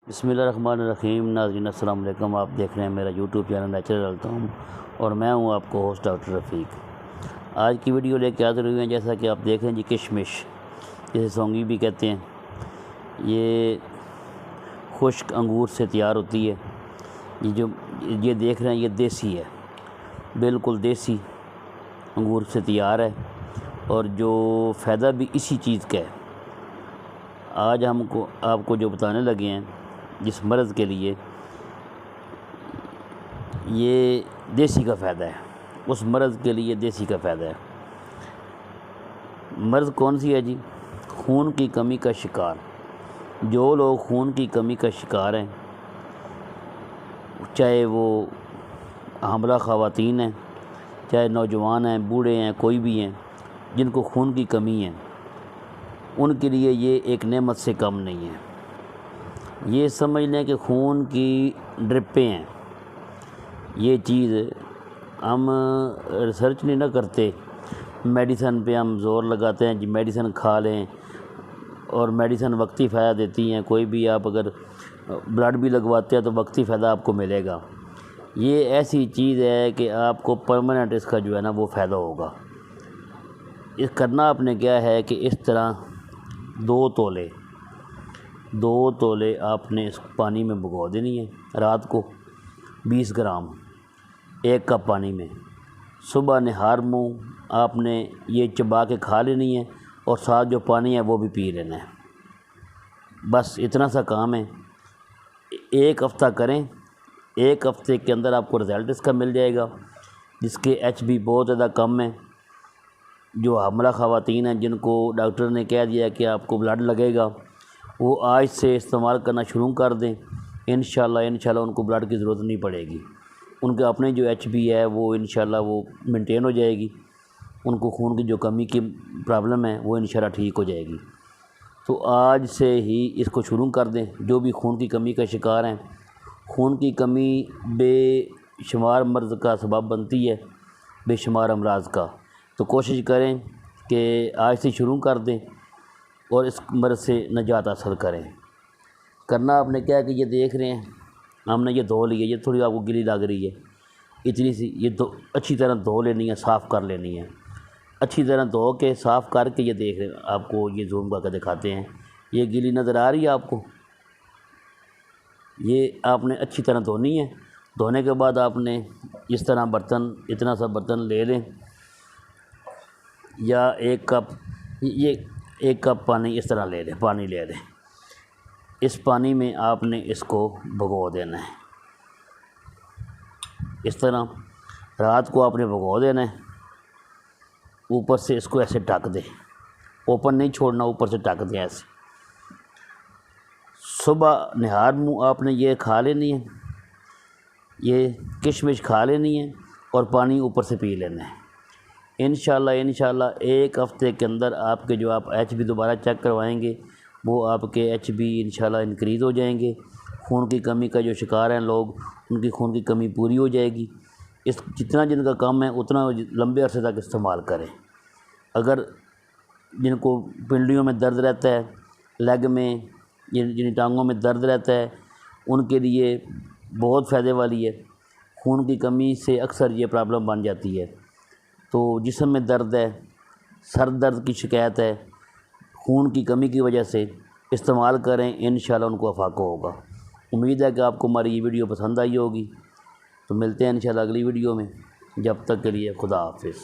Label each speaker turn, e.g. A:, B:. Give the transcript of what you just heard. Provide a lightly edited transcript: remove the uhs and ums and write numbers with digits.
A: بسم اللہ الرحمن الرحیم۔ ناظرین السلام علیکم، آپ دیکھ رہے ہیں میرا YouTube channel natural health home اور میں ہوں آپ کو ہوسٹ ڈاکٹر رفیق۔ آج کی ویڈیو لے کے حاضر ہوئے ہیں، جیسا کہ آپ دیکھ رہے ہیں کشمش جسے سونگی بھی کہتے ہیں، یہ خشک انگور سے تیار ہوتی ہے۔ یہ دیکھ رہے ہیں یہ دیسی ہے، بالکل دیسی انگور سے تیار ہے اور جو فائدہ بھی اسی چیز کا ہے۔ آج آپ کو جو بتانے لگے ہیں جس مرض کے لیے، یہ دیسی کا فائدہ ہے، اس مرض کے لیے دیسی کا فائدہ ہے۔ مرض کون سی ہے جی؟ خون کی کمی کا شکار۔ جو لوگ خون کی کمی کا شکار ہیں، چاہے وہ حاملہ خواتین ہیں، چاہے نوجوان ہیں، بوڑھے ہیں، کوئی بھی ہیں جن کو خون کی کمی ہے، ان کے لیے یہ ایک نعمت سے کم نہیں ہے۔ یہ سمجھ لیں کہ خون کی ڈرپیں ہیں۔ یہ چیز ہم ریسرچ نہیں نہ کرتے، میڈیسن پہ ہم زور لگاتے ہیں جی میڈیسن کھا لیں، اور میڈیسن وقتی فائدہ دیتی ہیں۔ کوئی بھی آپ اگر بلڈ بھی لگواتے ہیں تو وقتی فائدہ آپ کو ملے گا۔ یہ ایسی چیز ہے کہ آپ کو پرماننٹ اس کا جو ہے نا وہ فائدہ ہوگا۔ اس کرنا آپ نے کیا ہے کہ اس طرح 2 تولے آپ نے اس پانی میں بھگو دینی ہے رات کو، 20 گرام 1 کپ پانی میں۔ صبح نہار منہ آپ نے یہ چبا کے کھا لینی ہے اور ساتھ جو پانی ہے وہ بھی پی لینا ہے۔ بس اتنا سا کام ہے۔ 1 ہفتہ کریں، 1 ہفتے کے اندر آپ کو رزلٹ اس کا مل جائے گا، جس کے HB بہت زیادہ کم ہے۔ جو حاملہ خواتین ہیں جن کو ڈاکٹر نے کہہ دیا کہ آپ کو بلڈ لگے گا، وہ آج سے استعمال کرنا شروع کر دیں، انشاءاللہ ان کو بلڈ کی ضرورت نہیں پڑے گی۔ ان کے اپنے جو HB ہے وہ انشاءاللہ وہ مینٹین ہو جائے گی، ان کو خون کی جو کمی کی پرابلم ہے وہ انشاءاللہ ٹھیک ہو جائے گی۔ تو آج سے ہی اس کو شروع کر دیں، جو بھی خون کی کمی کا شکار ہیں۔ خون کی کمی بے شمار مرض کا سبب بنتی ہے، بے شمار امراض کا۔ تو کوشش کریں کہ آج سے شروع کر دیں اور اس مرض سے نجات حاصل کریں۔ کرنا آپ نے کیا ہے کہ یہ دیکھ رہے ہیں ہم نے یہ دھو لی ہے، یہ تھوڑی آپ کو گلی لگ رہی ہے، اتنی سی یہ اچھی طرح دھو لینی ہے، صاف کر لینی ہے۔ اچھی طرح دھو کے صاف کر کے یہ دیکھ رہے ہیں، آپ کو یہ زوم کر کے دکھاتے ہیں، یہ گلی نظر آ رہی ہے آپ کو؟ یہ آپ نے اچھی طرح دھونی ہے۔ دھونے کے بعد آپ نے اس طرح برتن، اتنا سا برتن لے لیں، یا 1 کپ، یہ 1 کپ پانی اس طرح لے لیں۔ اس پانی میں آپ نے اس کو بھگو دینا ہے، اس طرح رات کو آپ نے بھگو دینا ہے۔ اوپر سے اس کو ایسے ڈھک دیں، اوپن نہیں چھوڑنا، اوپر سے ڈھک دیں ایسے۔ صبح نہار منہ آپ نے یہ کھا لینی ہے، یہ کشمش کھا لینی ہے اور پانی اوپر سے پی لینا ہے۔ انشاءاللہ 1 ہفتے کے اندر آپ کے جو آپ HB دوبارہ چیک کروائیں گے، وہ آپ کے HB انشاءاللہ انکریز ہو جائیں گے۔ خون کی کمی کا جو شکار ہیں لوگ، ان کی خون کی کمی پوری ہو جائے گی۔ جتنا جن کا کم ہے اتنا لمبے عرصے تک استعمال کریں۔ اگر جن کو پنڈلیوں میں درد رہتا ہے، لیگ میں، جن ٹانگوں میں درد رہتا ہے، ان کے لیے بہت فائدے والی ہے۔ خون کی کمی سے اکثر یہ پرابلم بن جاتی ہے۔ تو جسم میں درد ہے، سر درد کی شکایت ہے، خون کی کمی کی وجہ سے استعمال کریں، انشاءاللہ ان کو افاقہ ہوگا۔ امید ہے کہ آپ کو ہماری یہ ویڈیو پسند آئی ہوگی۔ تو ملتے ہیں انشاءاللہ اگلی ویڈیو میں، جب تک کے لیے خدا حافظ۔